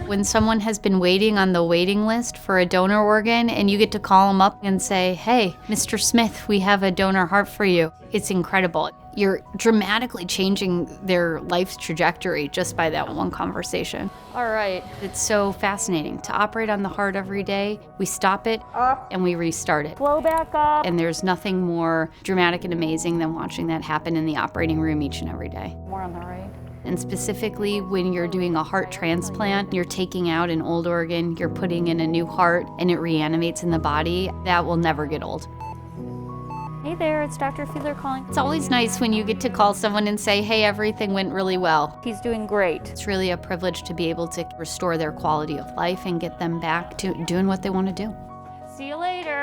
When someone has been waiting on the waiting list for a donor organ and you get to call them up and say, hey, Mr. Smith, we have a donor heart for you, it's incredible. You're dramatically changing their life's trajectory just by that one conversation. All right. It's so fascinating to operate on the heart every day. We stop it and we restart it. Flow back up. And there's nothing more dramatic and amazing than watching that happen in the operating room each and every day. More on the right. And specifically when you're doing a heart transplant, you're taking out an old organ, you're putting in a new heart, and it reanimates in the body, that will never get old. Hey there, it's Dr. Fiedler calling. It's always nice when you get to call someone and say, hey, everything went really well. He's doing great. It's really a privilege to be able to restore their quality of life and get them back to doing what they want to do. See you later.